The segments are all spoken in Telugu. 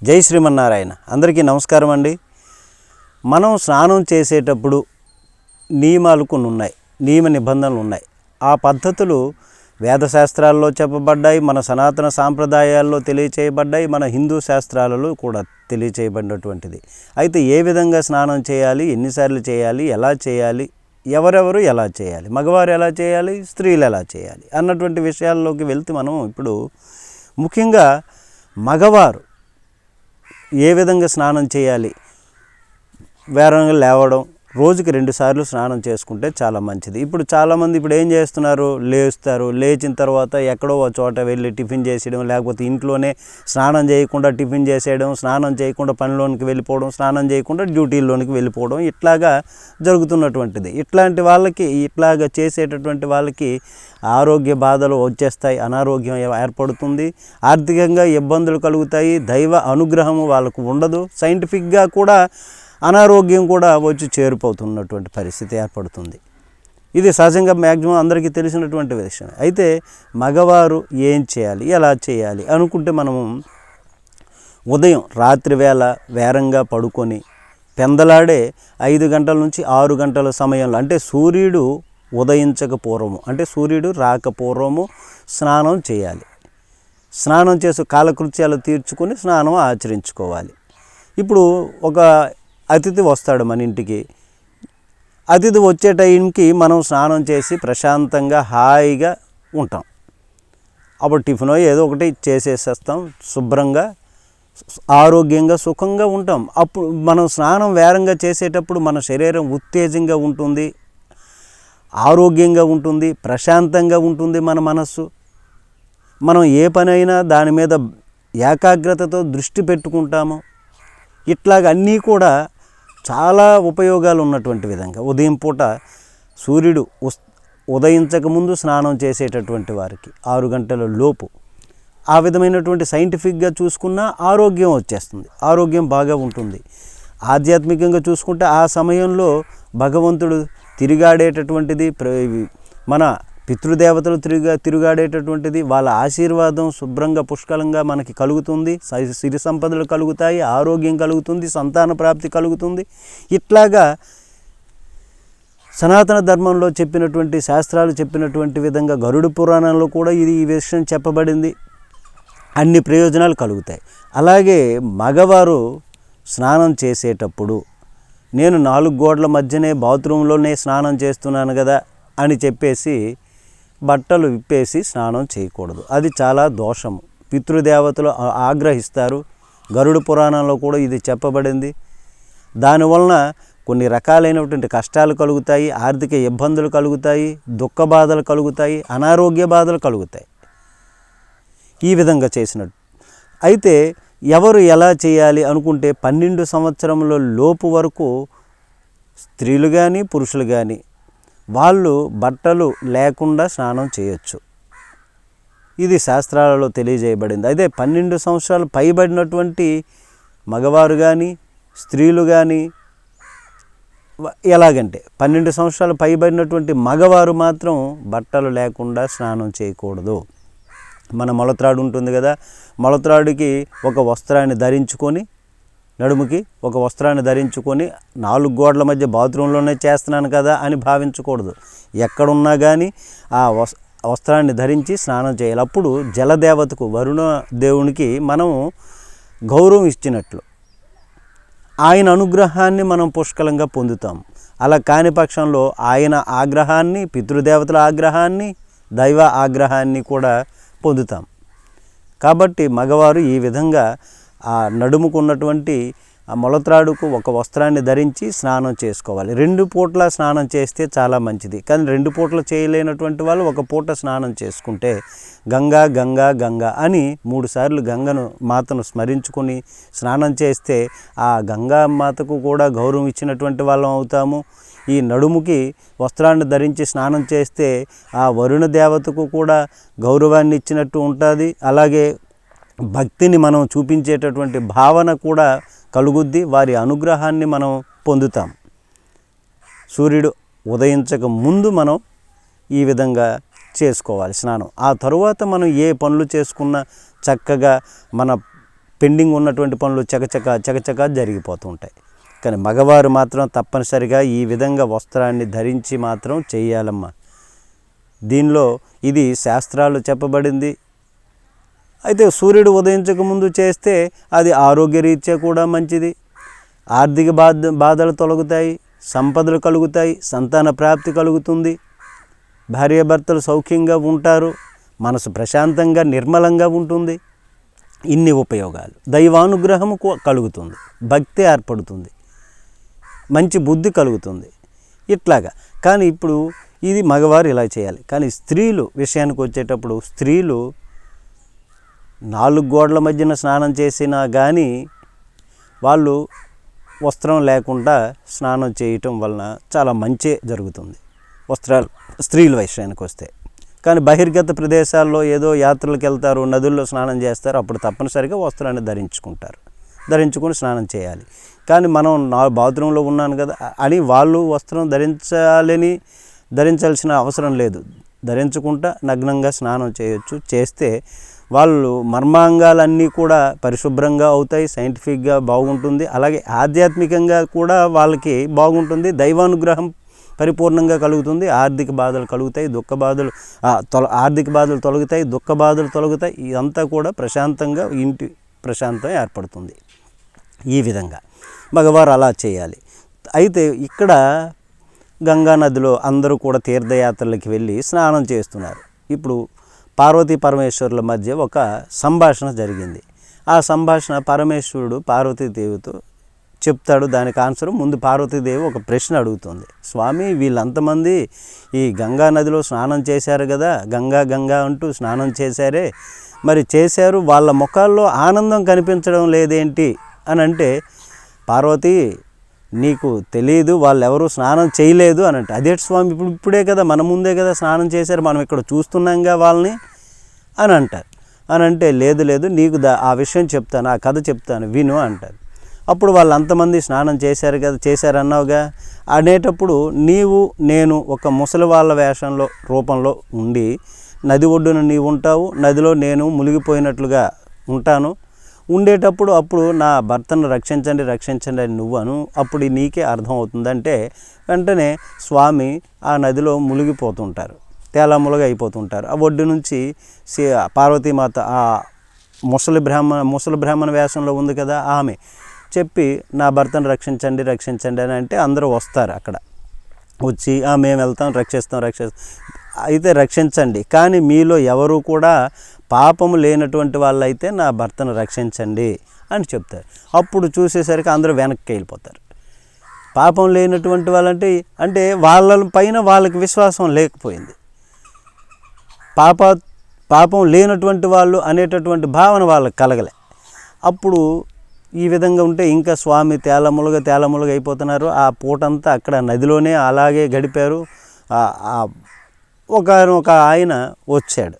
జై శ్రీమన్నారాయణ. అందరికీ నమస్కారం అండి. మనం స్నానం చేసేటప్పుడు నియమాలు కొన్ని ఉన్నాయి, నియమ నిబంధనలు ఉన్నాయి. ఆ పద్ధతులు వేదశాస్త్రాల్లో చెప్పబడ్డాయి, మన సనాతన సాంప్రదాయాల్లో తెలియచేయబడ్డాయి, మన హిందూ శాస్త్రాలలో కూడా తెలియచేయబడినటువంటిది. అయితే ఏ విధంగా స్నానం చేయాలి, ఎన్నిసార్లు చేయాలి, ఎలా చేయాలి, ఎవరెవరు ఎలా చేయాలి, మగవారు ఎలా చేయాలి, స్త్రీలు ఎలా చేయాలి అన్నటువంటి విషయాల్లోకి వెళ్తే మనం ఇప్పుడు ముఖ్యంగా మగవారు ఏ విధంగా స్నానం చేయాలి, వేరంగా లేవడం, రోజుకి 2 సార్లు స్నానం చేసుకుంటే చాలా మంచిది. ఇప్పుడు చాలామంది ఏం చేస్తున్నారు, లేస్తారు, లేచిన తర్వాత ఎక్కడో ఒక చోట వెళ్ళి టిఫిన్ చేసేయడం, లేకపోతే ఇంట్లోనే స్నానం చేయకుండా టిఫిన్ చేసేయడం, స్నానం చేయకుండా పనిలోనికి వెళ్ళిపోవడం, స్నానం చేయకుండా డ్యూటీల్లోనికి వెళ్ళిపోవడం, ఇట్లాగా జరుగుతున్నటువంటిది. ఇట్లాంటి వాళ్ళకి, ఇట్లాగా చేసేటటువంటి వాళ్ళకి ఆరోగ్య బాధలు వచ్చేస్తాయి, అనారోగ్యం ఏర్పడుతుంది, ఆర్థికంగా ఇబ్బందులు కలుగుతాయి, దైవ అనుగ్రహము వాళ్ళకు ఉండదు, సైంటిఫిక్గా కూడా అనారోగ్యం కూడా వచ్చి చేరిపోతున్నటువంటి పరిస్థితి ఏర్పడుతుంది. ఇది సహజంగా మ్యాక్సిమం అందరికీ తెలిసినటువంటి విషయం. అయితే మగవారు ఏం చేయాలి, ఎలా చేయాలి అనుకుంటే మనము ఉదయం రాత్రి వేళ వేరంగా పడుకొని పెందలాడే 5 గంటల నుంచి 6 గంటల సమయంలో, అంటే సూర్యుడు ఉదయించక పూర్వము, అంటే సూర్యుడు రాకపూర్వము స్నానం చేయాలి. స్నానం చేసి కాలకృత్యాలు తీర్చుకొని స్నానం ఆచరించుకోవాలి. ఇప్పుడు ఒక అతిథి వస్తాడు మన ఇంటికి. అతిథి వచ్చే టైంకి మనం స్నానం చేసి ప్రశాంతంగా హాయిగా ఉంటాం. అప్పుడు టిఫినో ఏదో ఒకటి చేసేసేస్తాం, శుభ్రంగా ఆరోగ్యంగా సుఖంగా ఉంటాం. అప్పుడు మనం స్నానం వేరంగా చేసేటప్పుడు మన శరీరం ఉత్తేజంగా ఉంటుంది, ఆరోగ్యంగా ఉంటుంది, ప్రశాంతంగా ఉంటుంది మన మనస్సు. మనం ఏ పనైనా దాని మీద ఏకాగ్రతతో దృష్టి పెట్టుకుంటాము. ఇట్లాగ అన్నీ కూడా చాలా ఉపయోగాలు ఉన్నటువంటి విధంగా ఉదయం పూట సూర్యుడు ఉదయించకముందు స్నానం చేసేటటువంటి వారికి 6 గంటల లోపు ఆ విధమైనటువంటి సైంటిఫిక్గా చూసుకున్న ఆరోగ్యం వచ్చేస్తుంది, ఆరోగ్యం బాగా ఉంటుంది. ఆధ్యాత్మికంగా చూసుకుంటే ఆ సమయంలో భగవంతుడు తిరిగాడేటటువంటిది, మన పితృదేవతలు తిరుగాడేటటువంటిది, వాళ్ళ ఆశీర్వాదం శుభ్రంగా పుష్కలంగా మనకి కలుగుతుంది, సిరి సంపదలు కలుగుతాయి, ఆరోగ్యం కలుగుతుంది, సంతాన ప్రాప్తి కలుగుతుంది. ఇట్లాగా సనాతన ధర్మంలో చెప్పినటువంటి, శాస్త్రాలు చెప్పినటువంటి విధంగా గరుడ పురాణంలో కూడా ఈ విషయం చెప్పబడింది. అన్ని ప్రయోజనాలు కలుగుతాయి. అలాగే మగవారు స్నానం చేసేటప్పుడు నేను 4 గోడల మధ్యనే బాత్రూంలోనే స్నానం చేస్తున్నాను కదా అని చెప్పేసి బట్టలు విప్పేసి స్నానం చేయకూడదు. అది చాలా దోషము. పితృదేవతలు ఆగ్రహిస్తారు. గరుడ పురాణంలో కూడా ఇది చెప్పబడింది. దానివలన కొన్ని రకాలైనటువంటి కష్టాలు కలుగుతాయి, ఆర్థిక ఇబ్బందులు కలుగుతాయి, దుఃఖ బాధలు కలుగుతాయి, అనారోగ్య బాధలు కలుగుతాయి ఈ విధంగా చేసినట్టు. అయితే ఎవరు ఎలా చేయాలి అనుకుంటే 12 సంవత్సరముల లోపు వరకు స్త్రీలు కానీ పురుషులు కానీ వాళ్ళు బట్టలు లేకుండా స్నానం చేయొచ్చు. ఇది శాస్త్రాలలో తెలియజేయబడింది. అయితే 12 సంవత్సరాలు పైబడినటువంటి మగవారు కానీ స్త్రీలు కానీ ఎలాగంటే 12 సంవత్సరాలు పైబడినటువంటి మగవారు మాత్రం బట్టలు లేకుండా స్నానం చేయకూడదు. మన మొలత్రాడు ఉంటుంది కదా, మొలత్రాడుకి ఒక వస్త్రాన్ని ధరించుకొని, నడుముకి ఒక వస్త్రాన్ని ధరించుకొని 4 గోడల మధ్య బాత్రూంలోనే చేస్తున్నాను కదా అని భావించకూడదు. ఎక్కడున్నా కానీ ఆ వస్త్రాన్ని ధరించి స్నానం చేయాలి. అప్పుడు జలదేవతకు, వరుణ దేవునికి మనం గౌరవం ఇచ్చినట్లు, ఆయన అనుగ్రహాన్ని మనం పుష్కలంగా పొందుతాం. అలా కాని పక్షంలో ఆయన ఆగ్రహాన్ని, పితృదేవతల ఆగ్రహాన్ని, దైవ ఆగ్రహాన్ని కూడా పొందుతాం. కాబట్టి మగవారు ఈ విధంగా ఆ నడుముకున్నటువంటి ఆ మొలత్రాడుకు ఒక వస్త్రాన్ని ధరించి స్నానం చేసుకోవాలి. 2 పూట్ల స్నానం చేస్తే చాలా మంచిది. కానీ 2 పూటలు చేయలేనటువంటి వాళ్ళు ఒక పూట స్నానం చేసుకుంటే గంగా గంగా గంగా అని 3 సార్లు గంగను మాతను స్మరించుకొని స్నానం చేస్తే ఆ గంగా మాతకు కూడా గౌరవం ఇచ్చినటువంటి వాళ్ళం అవుతాము. ఈ నడుముకి వస్త్రాన్ని ధరించి స్నానం చేస్తే ఆ వరుణ దేవతకు కూడా గౌరవాన్ని ఇచ్చినట్టు ఉంటుంది. అలాగే భక్తిని మనం చూపించేటటువంటి భావన కూడా కలుగుద్ది, వారి అనుగ్రహాన్ని మనం పొందుతాం. సూర్యుడు ఉదయించక ముందు మనం ఈ విధంగా చేసుకోవాలి స్నానం. ఆ తరువాత మనం ఏ పనులు చేసుకున్నా చక్కగా మన పెండింగ్ ఉన్నటువంటి పనులు చకచక జరిగిపోతూ ఉంటాయి. కానీ మగవారు మాత్రం తప్పనిసరిగా ఈ విధంగా వస్త్రాన్ని ధరించి మాత్రం చేయాలమ్మా. దీనిలో ఇది శాస్త్రాలు చెప్పబడింది. అయితే సూర్యుడు ఉదయించక ముందు చేస్తే అది ఆరోగ్యరీత్యా కూడా మంచిది. ఆర్థిక బాధలు తొలగుతాయి, సంపదలు కలుగుతాయి, సంతాన ప్రాప్తి కలుగుతుంది, భార్యాభర్తలు సౌఖ్యంగా ఉంటారు, మనసు ప్రశాంతంగా నిర్మలంగా ఉంటుంది. ఇన్ని ఉపయోగాలు. దైవానుగ్రహము కలుగుతుంది, భక్తి ఏర్పడుతుంది, మంచి బుద్ధి కలుగుతుంది. ఇట్లాగా. కానీ ఇప్పుడు ఇది మగవారు ఇలా చేయాలి. కానీ స్త్రీలు విషయానికి వచ్చేటప్పుడు స్త్రీలు 4 గోడల మధ్యన స్నానం చేసినా కానీ వాళ్ళు వస్త్రం లేకుండా స్నానం చేయటం వలన చాలా మంచి జరుగుతుంది వస్త్రాలు స్త్రీల విషయానికి వస్తే. కానీ బహిర్గత ప్రదేశాల్లో ఏదో యాత్రలకు వెళ్తారు, నదుల్లో స్నానం చేస్తారు, అప్పుడు తప్పనిసరిగా వస్త్రాన్ని ధరించుకొని స్నానం చేయాలి. కానీ మనం బాత్రూంలో ఉన్నాను కదా అని వాళ్ళు వస్త్రం ధరించాల్సిన అవసరం లేదు. ధరించుకుంటా నగ్నంగా స్నానం చేయొచ్చు. చేస్తే వాళ్ళు మర్మాంగాలన్నీ కూడా పరిశుభ్రంగా అవుతాయి, సైంటిఫిక్గా బాగుంటుంది, అలాగే ఆధ్యాత్మికంగా కూడా వాళ్ళకి బాగుంటుంది, దైవానుగ్రహం పరిపూర్ణంగా కలుగుతుంది, ఆర్థిక బాధలు కలుగుతాయి, ఆర్థిక బాధలు తొలగుతాయి, దుఃఖ బాధలు తొలగుతాయి. ఇదంతా కూడా ప్రశాంతంగా ఇంటి ప్రశాంతం ఏర్పడుతుంది. ఈ విధంగా మగవారు అలా చేయాలి. అయితే ఇక్కడ గంగా నదిలో అందరూ కూడా తీర్థయాత్రలకు వెళ్ళి స్నానం చేస్తున్నారు. ఇప్పుడు పార్వతీ పరమేశ్వరుల మధ్య ఒక సంభాషణ జరిగింది. ఆ సంభాషణ పరమేశ్వరుడు పార్వతీదేవితో చెప్తాడు. దానికి ఆన్సర్ ముందు పార్వతీదేవి ఒక ప్రశ్న అడుగుతుంది. స్వామి, వీళ్ళంతమంది ఈ గంగా నదిలో స్నానం చేశారు కదా, గంగా అంటూ స్నానం చేశారే, మరి చేశారు, వాళ్ళ ముఖాల్లో ఆనందం కనిపించడం లేదేంటి అని అంటే, పార్వతి నీకు తెలియదు, వాళ్ళు ఎవరు స్నానం చేయలేదు అని అంటే, అదేంటి స్వామి, ఇప్పుడే కదా మన ముందే కదా స్నానం చేశారు, మనం ఇక్కడ చూస్తున్నాంగా వాళ్ళని అని అంటారు. అని అంటే, లేదు నీకు ఆ విషయం చెప్తాను, ఆ కథ చెప్తాను విను అంటారు. అప్పుడు వాళ్ళు అంతమంది స్నానం చేశారన్నావుగా అనేటప్పుడు నేను ఒక ముసలి వాళ్ళ రూపంలో ఉండి నది ఒడ్డున నీవు ఉంటావు, నదిలో నేను మునిగిపోయినట్లుగా ఉంటాను. అప్పుడు నా భర్తను రక్షించండి అని నువ్వను, అప్పుడు నీకే అర్థం అవుతుందంటే వెంటనే స్వామి ఆ నదిలో మునిగిపోతుంటారు, తేలాములుగా అయిపోతుంటారు. ఆ ఒడ్డు నుంచి పార్వతీమాత ఆ ముసలి బ్రాహ్మణ వేషంలో ఉంది కదా, ఆమె చెప్పి నా భర్తను రక్షించండి అని అంటే అందరూ వస్తారు. అక్కడ వచ్చి మేము వెళ్తాం, రక్షిస్తాం అయితే రక్షించండి, కానీ మీలో ఎవరు కూడా పాపము లేనటువంటి వాళ్ళైతే నా భర్తను రక్షించండి అని చెప్తారు. అప్పుడు చూసేసరికి అందరూ వెనక్కి వెళ్ళిపోతారు. పాపం లేనటువంటి వాళ్ళంటే అంటే వాళ్ళ పైన వాళ్ళకి విశ్వాసం లేకపోయింది. పాపం లేనటువంటి వాళ్ళు అనేటటువంటి భావన వాళ్ళకి కలగలే. అప్పుడు ఈ విధంగా ఉంటే ఇంకా స్వామి తేలములుగా అయిపోతున్నారు. ఆ పూటంతా అక్కడ నదిలోనే అలాగే గడిపారు. ఒక ఆయన వచ్చాడు.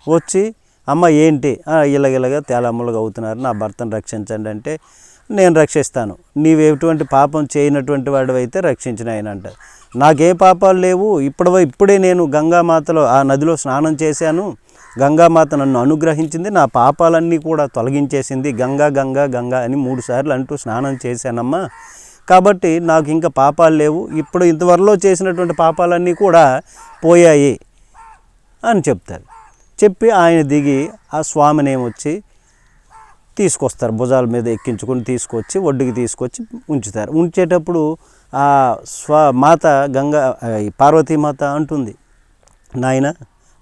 వచ్చి అమ్మ ఏంటి ఇలాగ తేలములుగా అవుతున్నారు, నా భర్తను రక్షించండి అంటే, నేను రక్షిస్తాను, నీవు ఎటువంటి పాపం చేయనటువంటి వాడు అయితే రక్షించిన ఆయన అంటారు. నాకే పాపాలు లేవు, ఇప్పుడే నేను గంగామాతలో ఆ నదిలో స్నానం చేశాను, గంగామాత నన్ను అనుగ్రహించింది, నా పాపాలన్నీ కూడా తొలగించేసింది, గంగా అని 3 సార్లు అంటూ స్నానం చేశానమ్మా, కాబట్టి నాకు ఇంకా పాపాలు లేవు, ఇంతవరలో చేసినటువంటి పాపాలన్నీ కూడా పోయాయి అని చెప్తారు. చెప్పి ఆయన దిగి ఆ స్వామిని ఏమొచ్చి తీసుకొస్తారు, భుజాల మీద ఎక్కించుకొని తీసుకొచ్చి ఒడ్డుకి తీసుకొచ్చి ఉంచుతారు. ఉంచేటప్పుడు ఆ మాత పార్వతీమాత అంటుంది, నాయన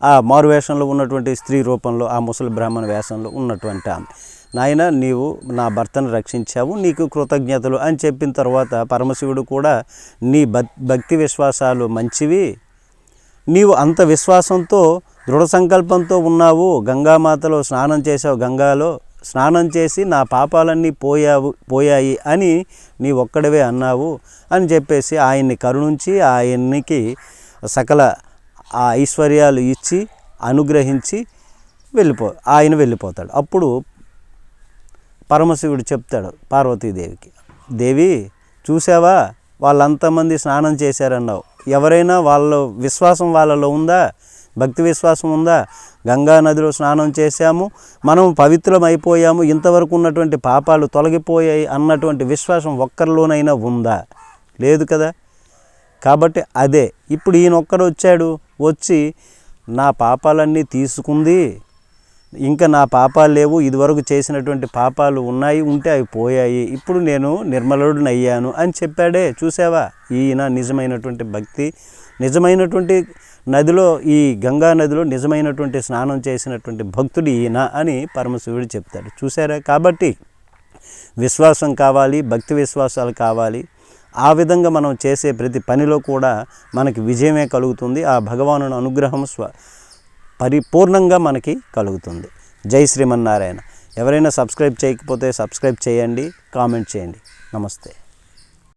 ఆ మారు వేషంలో ఉన్నటువంటి స్త్రీ రూపంలో ఆ ముసలి బ్రాహ్మణ వేషంలో ఉన్నటువంటి ఆమె, నాయన నీవు నా భర్తను రక్షించావు, నీకు కృతజ్ఞతలు అని చెప్పిన తర్వాత పరమశివుడు కూడా నీ భక్తి విశ్వాసాలు మంచివి, నీవు అంత విశ్వాసంతో దృఢ సంకల్పంతో ఉన్నావు, గంగామాతలో స్నానం చేసావు, గంగాలో స్నానం చేసి నా పాపాలన్నీ పోయాయి అని నీ ఒక్కడవే అన్నావు అని చెప్పేసి ఆయన్ని కరుణించి ఆయనకి సకల ఆ ఐశ్వర్యాలు ఇచ్చి అనుగ్రహించి ఆయన వెళ్ళిపోతాడు. అప్పుడు పరమశివుడు చెప్తాడు పార్వతీదేవికి, దేవి చూసావా వాళ్ళంతమంది స్నానం చేశారన్నావు, ఎవరైనా వాళ్ళ విశ్వాసం వాళ్ళలో ఉందా, భక్తి విశ్వాసం ఉందా? గంగా నదిలో స్నానం చేశాము, మనం పవిత్రమైపోయాము, ఇంతవరకు ఉన్నటువంటి పాపాలు తొలగిపోయాయి అన్నటువంటి విశ్వాసం ఒక్కరిలోనైనా ఉందా? లేదు కదా. కాబట్టి అదే ఇప్పుడు ఈయన ఒక్కడు వచ్చాడు, వచ్చి నా పాపాలన్నీ తీసుకుంది, ఇంకా నా పాపాలు లేవు, ఇదివరకు చేసినటువంటి పాపాలు ఉన్నాయి, ఉంటే అవి పోయాయి, ఇప్పుడు నేను నిర్మలుడిని అయ్యాను అని చెప్పాడే. చూసావా, ఈయన నిజమైనటువంటి భక్తి, నిజమైనటువంటి నదిలో, ఈ గంగా నదిలో నిజమైనటువంటి స్నానం చేసినటువంటి భక్తుడు ఈయన అని పరమశివుడు చెప్తాడు. చూసారా. కాబట్టి విశ్వాసం కావాలి, భక్తి విశ్వాసాలు కావాలి. ఆ విధంగా మనం చేసే ప్రతి పనిలో కూడా మనకి విజయమే కలుగుతుంది. ఆ భగవానుని అనుగ్రహం పరిపూర్ణంగా మనకి కలుగుతుంది. జై శ్రీమన్నారాయణ. ఎవరైనా సబ్స్క్రైబ్ చేయకపోతే సబ్స్క్రైబ్ చేయండి, కామెంట్ చేయండి. నమస్తే.